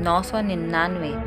999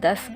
10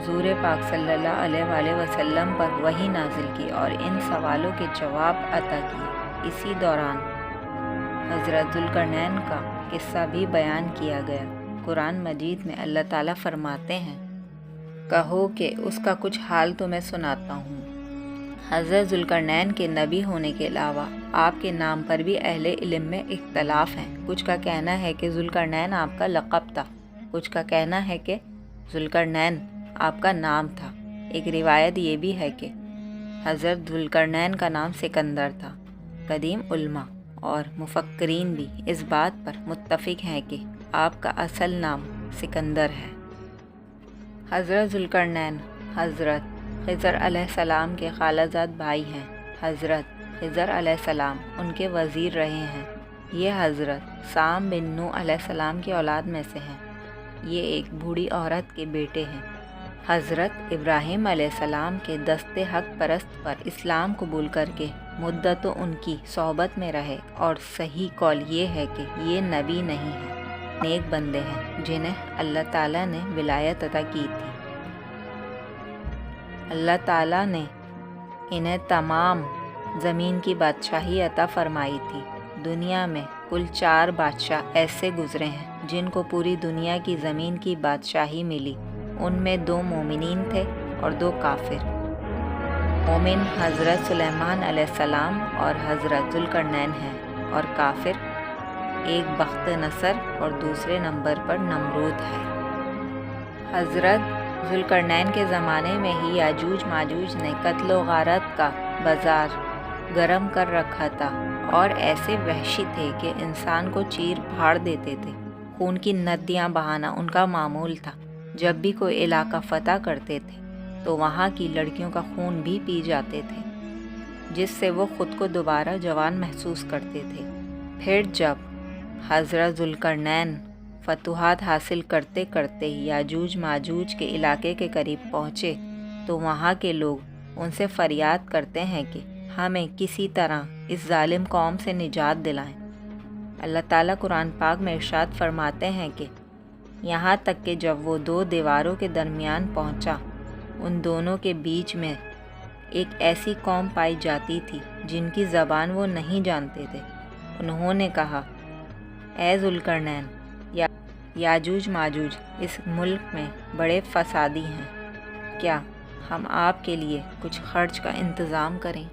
حضور پاک صلی اللہ علیہ وآلہ وسلم پر وحی نازل کی اور ان سوالوں کے جواب عطا کیے۔ اسی دوران حضرت ذوالقرنین کا قصہ بھی بیان کیا گیا۔ قرآن مجید میں اللہ تعالیٰ فرماتے ہیں، کہو کہ اس کا کچھ حال تمہیں سناتا ہوں۔ حضرت ذوالقرنین کے نبی ہونے کے علاوہ آپ کے نام پر بھی اہل علم میں اختلاف ہیں۔ کچھ کا کہنا ہے کہ ذوالقرنین آپ کا لقب تھا، کچھ کا کہنا ہے کہ ذوالقرنین آپ کا نام تھا۔ ایک روایت یہ بھی ہے کہ حضرت ذوالقرنین کا نام سکندر تھا۔ قدیم علماء اور مفکرین بھی اس بات پر متفق ہیں کہ آپ کا اصل نام سکندر ہے۔ حضرت ذوالقرنین حضرت خضر علیہ السلام کے خالہ زاد بھائی ہیں۔ حضرت خضر علیہ السلام ان کے وزیر رہے ہیں۔ یہ حضرت سام بن نوح علیہ السلام کی اولاد میں سے ہیں۔ یہ ایک بوڑھی عورت کے بیٹے ہیں۔ حضرت ابراہیم علیہ السلام کے دست حق پرست پر اسلام قبول کر کے مدتوں ان کی صحبت میں رہے، اور صحیح قول یہ ہے کہ یہ نبی نہیں ہے، نیک بندے ہیں جنہیں اللہ تعالیٰ نے ولایت عطا کی تھی۔ اللہ تعالیٰ نے انہیں تمام زمین کی بادشاہی عطا فرمائی تھی۔ دنیا میں کل 4 بادشاہ ایسے گزرے ہیں جن کو پوری دنیا کی زمین کی بادشاہی ملی۔ ان میں 2 مومنین تھے اور 2 کافر۔ مومن حضرت سلیمان علیہ السلام اور حضرت ذوالقرنین ہیں، اور کافر ایک بخت نصر اور دوسرے نمبر پر نمرود ہے۔ حضرت ذوالقرنین کے زمانے میں ہی یاجوج ماجوج نے قتل و غارت کا بازار گرم کر رکھا تھا، اور ایسے وحشی تھے کہ انسان کو چیر پھاڑ دیتے تھے۔ خون کی ندیاں بہانا ان کا معمول تھا۔ جب بھی کوئی علاقہ فتح کرتے تھے تو وہاں کی لڑکیوں کا خون بھی پی جاتے تھے، جس سے وہ خود کو دوبارہ جوان محسوس کرتے تھے۔ پھر جب حضرت ذوالقرنین فتوحات حاصل کرتے کرتے یاجوج ماجوج کے علاقے کے قریب پہنچے تو وہاں کے لوگ ان سے فریاد کرتے ہیں کہ ہمیں کسی طرح اس ظالم قوم سے نجات دلائیں۔ اللہ تعالیٰ قرآن پاک میں ارشاد فرماتے ہیں کہ یہاں تک کہ جب وہ 2 دیواروں کے درمیان پہنچا، ان دونوں کے بیچ میں ایک ایسی قوم پائی جاتی تھی جن کی زبان وہ نہیں جانتے تھے۔ انہوں نے کہا، اے ذوالقرنین، یاجوج ماجوج اس ملک میں بڑے فسادی ہیں، کیا ہم آپ کے لیے کچھ خرچ کا انتظام کریں؟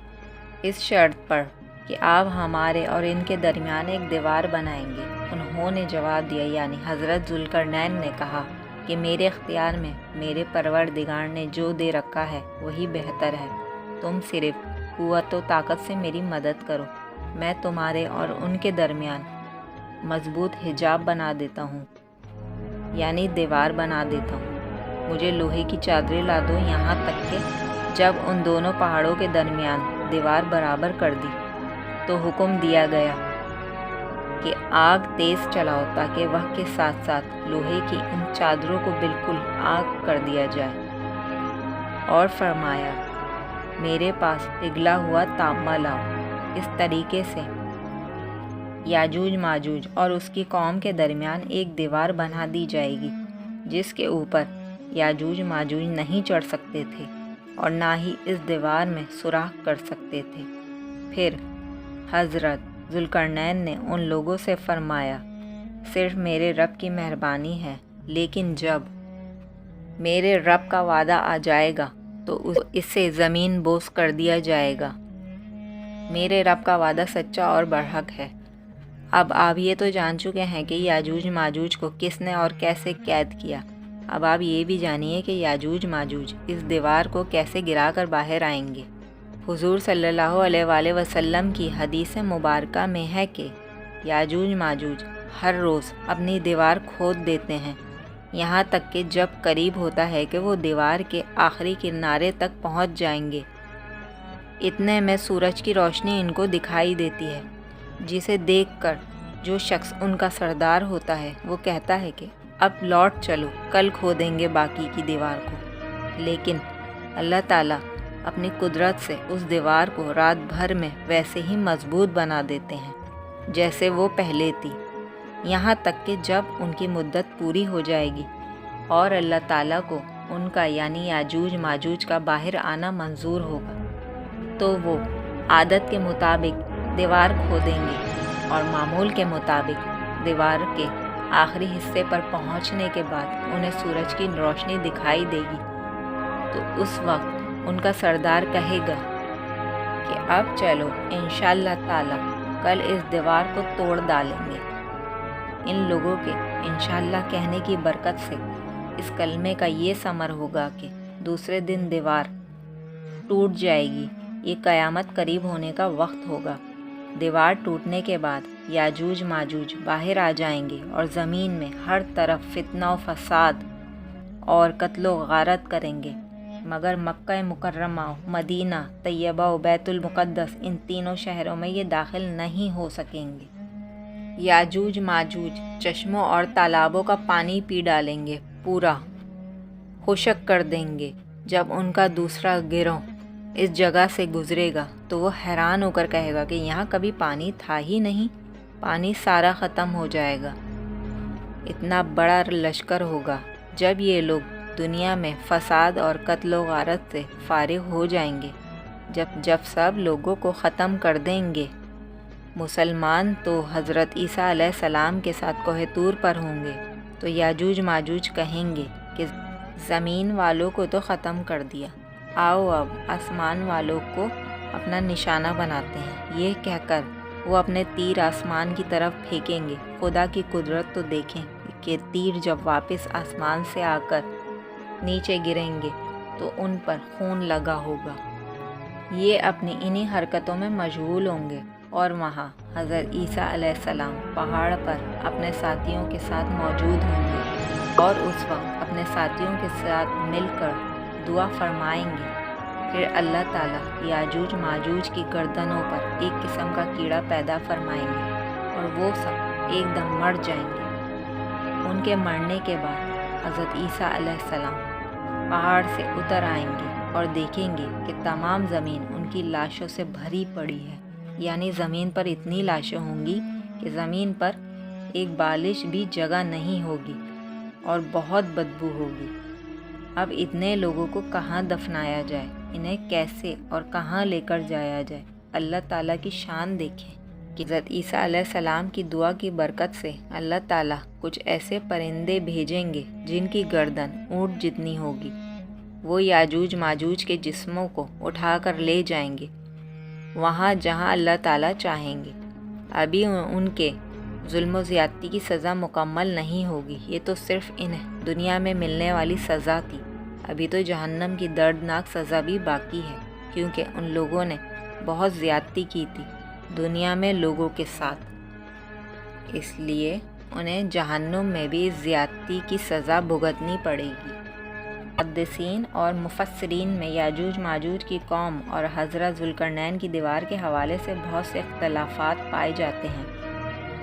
اس شرط پر کہ آپ ہمارے اور ان کے درمیان ایک دیوار بنائیں گے۔ انہوں نے جواب دیا، یعنی حضرت ذوالقرنین نے کہا کہ میرے اختیار میں میرے پروردگار نے جو دے رکھا ہے وہی بہتر ہے۔ تم صرف قوت و طاقت سے میری مدد کرو، میں تمہارے اور ان کے درمیان مضبوط حجاب بنا دیتا ہوں، یعنی دیوار بنا دیتا ہوں۔ مجھے لوہے کی چادریں لا دو، یہاں تک کہ جب ان دونوں پہاڑوں کے درمیان دیوار برابر کر دی تو حکم دیا گیا کہ آگ تیز چلاؤ تاکہ وقت کے ساتھ ساتھ لوہے کی ان چادروں کو بالکل آگ کر دیا جائے، اور فرمایا میرے پاس پگھلا ہوا تانبا لاؤ۔ اس طریقے سے یاجوج ماجوج اور اس کی قوم کے درمیان ایک دیوار بنا دی جائے گی، جس کے اوپر یاجوج ماجوج نہیں چڑھ سکتے تھے اور نہ ہی اس دیوار میں سوراخ کر سکتے تھے۔ پھر حضرت ذوالقرنین نے ان لوگوں سے فرمایا، صرف میرے رب کی مہربانی ہے، لیکن جب میرے رب کا وعدہ آ جائے گا تو اسے زمین بوس کر دیا جائے گا۔ میرے رب کا وعدہ سچا اور برحق ہے۔ اب آپ یہ تو جان چکے ہیں کہ یاجوج ماجوج کو کس نے اور کیسے قید کیا۔ اب آپ یہ بھی جانیے کہ یاجوج ماجوج اس دیوار کو کیسے گرا کر باہر آئیں گے۔ حضور صلی اللہ علیہ وآلہ وسلم کی حدیث مبارکہ میں ہے کہ یاجوج ماجوج ہر روز اپنی دیوار کھود دیتے ہیں، یہاں تک کہ جب قریب ہوتا ہے کہ وہ دیوار کے آخری کنارے تک پہنچ جائیں گے، اتنے میں سورج کی روشنی ان کو دکھائی دیتی ہے، جسے دیکھ کر جو شخص ان کا سردار ہوتا ہے وہ کہتا ہے کہ اب لوٹ چلو، کل کھودیں گے باقی کی دیوار کو۔ لیکن اللہ تعالیٰ اپنی قدرت سے اس دیوار کو رات بھر میں ویسے ہی مضبوط بنا دیتے ہیں جیسے وہ پہلے تھی، یہاں تک کہ جب ان کی مدت پوری ہو جائے گی اور اللہ تعالیٰ کو ان کا یعنی یاجوج ماجوج کا باہر آنا منظور ہوگا تو وہ عادت کے مطابق دیوار کھودیں گے اور معمول کے مطابق دیوار کے آخری حصے پر پہنچنے کے بعد انہیں سورج کی روشنی دکھائی دے گی تو اس وقت ان کا سردار کہے گا کہ اب چلو انشاءاللہ تعالی کل اس دیوار کو توڑ ڈالیں گے۔ ان لوگوں کے انشاءاللہ کہنے کی برکت سے اس کلمے کا یہ ثمر ہوگا کہ دوسرے دن دیوار ٹوٹ جائے گی۔ یہ قیامت قریب ہونے کا وقت ہوگا۔ دیوار ٹوٹنے کے بعد یاجوج ماجوج باہر آ جائیں گے اور زمین میں ہر طرف فتنہ و فساد اور قتل و غارت کریں گے، مگر مکہ مکرمہ، مدینہ طیبہ و بیت المقدس ان تینوں شہروں میں یہ داخل نہیں ہو سکیں گے۔ یاجوج ماجوج چشموں اور تالابوں کا پانی پی ڈالیں گے، پورا خشک کر دیں گے۔ جب ان کا دوسرا گروہ اس جگہ سے گزرے گا تو وہ حیران ہو کر کہے گا کہ یہاں کبھی پانی تھا ہی نہیں، پانی سارا ختم ہو جائے گا۔ اتنا بڑا لشکر ہوگا۔ جب یہ لوگ دنیا میں فساد اور قتل و غارت سے فارغ ہو جائیں گے، جب سب لوگوں کو ختم کر دیں گے، مسلمان تو حضرت عیسیٰ علیہ السلام کے ساتھ کوہ طور پر ہوں گے، تو یاجوج ماجوج کہیں گے کہ زمین والوں کو تو ختم کر دیا، آؤ اب آسمان والوں کو اپنا نشانہ بناتے ہیں۔ یہ کہہ کر وہ اپنے تیر آسمان کی طرف پھینکیں گے۔ خدا کی قدرت تو دیکھیں کہ تیر جب واپس آسمان سے آ کر نیچے گریں گے تو ان پر خون لگا ہوگا۔ یہ اپنی انہی حرکتوں میں مشغول ہوں گے اور وہاں حضرت عیسیٰ علیہ السلام پہاڑ پر اپنے ساتھیوں کے ساتھ موجود ہوں گے اور اس وقت اپنے ساتھیوں کے ساتھ مل کر دعا فرمائیں گے۔ پھر اللہ تعالیٰ یاجوج ماجوج کی گردنوں پر ایک قسم کا کیڑا پیدا فرمائیں گے اور وہ سب ایک دم مر جائیں گے۔ ان کے مرنے کے بعد حضرت عیسیٰ علیہ السلام پہاڑ سے اتر آئیں گے اور دیکھیں گے کہ تمام زمین ان کی لاشوں سے بھری پڑی ہے، یعنی زمین پر اتنی لاشیں ہوں گی کہ زمین پر ایک بالش بھی جگہ نہیں ہوگی اور بہت بدبو ہوگی۔ اب اتنے لوگوں کو کہاں دفنایا جائے، انہیں کیسے اور کہاں لے کر جایا جائے؟ اللہ تعالیٰ کی شان دیکھیں کہ حضرت عیسیٰ علیہ السلام کی دعا کی برکت سے اللہ تعالیٰ کچھ ایسے پرندے بھیجیں گے جن کی گردن اونٹ جتنی ہوگی۔ وہ یاجوج ماجوج کے جسموں کو اٹھا کر لے جائیں گے وہاں جہاں اللہ تعالیٰ چاہیں گے۔ ابھی ان کے ظلم و زیادتی کی سزا مکمل نہیں ہوگی، یہ تو صرف انہیں دنیا میں ملنے والی سزا تھی۔ ابھی تو جہنم کی دردناک سزا بھی باقی ہے، کیونکہ ان لوگوں نے بہت زیادتی کی تھی دنیا میں لوگوں کے ساتھ، اس لیے انہیں جہنم میں بھی زیادتی کی سزا بھگتنی پڑے گی۔ محدثین اور مفسرین میں یاجوج ماجوج کی قوم اور حضرت ذوالقرنین کی دیوار کے حوالے سے بہت سے اختلافات پائے جاتے ہیں۔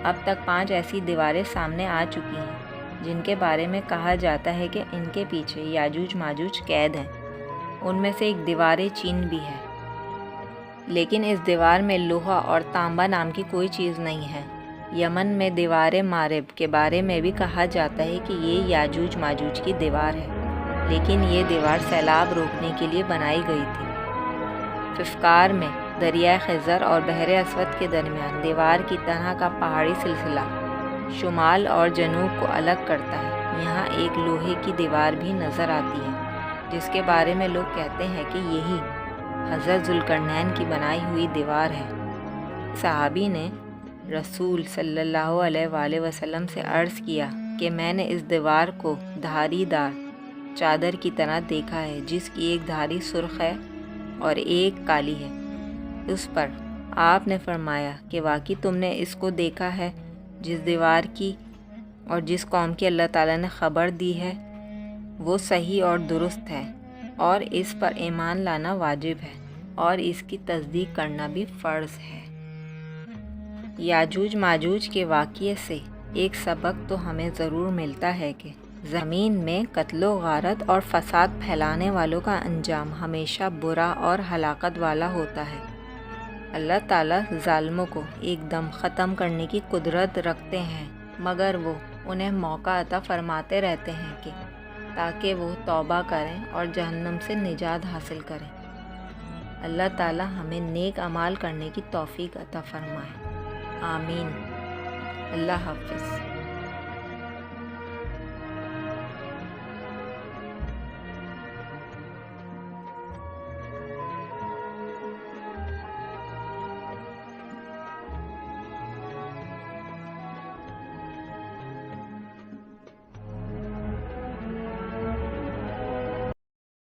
اب تک 5 ایسی دیواریں سامنے آ چکی ہیں جن کے بارے میں کہا جاتا ہے کہ ان کے پیچھے یاجوج ماجوج قید ہیں۔ ان میں سے ایک دیوار چین بھی ہے، لیکن اس دیوار میں لوہا اور تانبا نام کی کوئی چیز نہیں ہے۔ یمن میں دیوار مارب کے بارے میں بھی کہا جاتا ہے کہ یہ یاجوج ماجوج کی دیوار ہے، لیکن یہ دیوار سیلاب روکنے کے لیے بنائی گئی تھی۔ ففکار میں دریائے خزر اور بحر اسود کے درمیان دیوار کی طرح کا پہاڑی سلسلہ شمال اور جنوب کو الگ کرتا ہے۔ یہاں ایک لوہے کی دیوار بھی نظر آتی ہے جس کے بارے میں لوگ کہتے ہیں کہ یہی حضرت ذوالقرنین کی بنائی ہوئی دیوار ہے۔ صحابی نے رسول صلی اللہ علیہ وآلہ وسلم سے عرض کیا کہ میں نے اس دیوار کو دھاری دار چادر کی طرح دیکھا ہے، جس کی ایک دھاری سرخ ہے اور ایک کالی ہے۔ اس پر آپ نے فرمایا کہ واقعی تم نے اس کو دیکھا ہے جس دیوار کی اور جس قوم کی اللہ تعالیٰ نے خبر دی ہے وہ صحیح اور درست ہے، اور اس پر ایمان لانا واجب ہے اور اس کی تصدیق کرنا بھی فرض ہے۔ یاجوج ماجوج کے واقعے سے ایک سبق تو ہمیں ضرور ملتا ہے کہ زمین میں قتل و غارت اور فساد پھیلانے والوں کا انجام ہمیشہ برا اور ہلاکت والا ہوتا ہے۔ اللہ تعالیٰ ظالموں کو ایک دم ختم کرنے کی قدرت رکھتے ہیں، مگر وہ انہیں موقع عطا فرماتے رہتے ہیں کہ تاکہ وہ توبہ کریں اور جہنم سے نجات حاصل کریں۔ اللہ تعالی ہمیں نیک اعمال کرنے کی توفیق عطا فرمائے، آمین۔ اللہ حافظ۔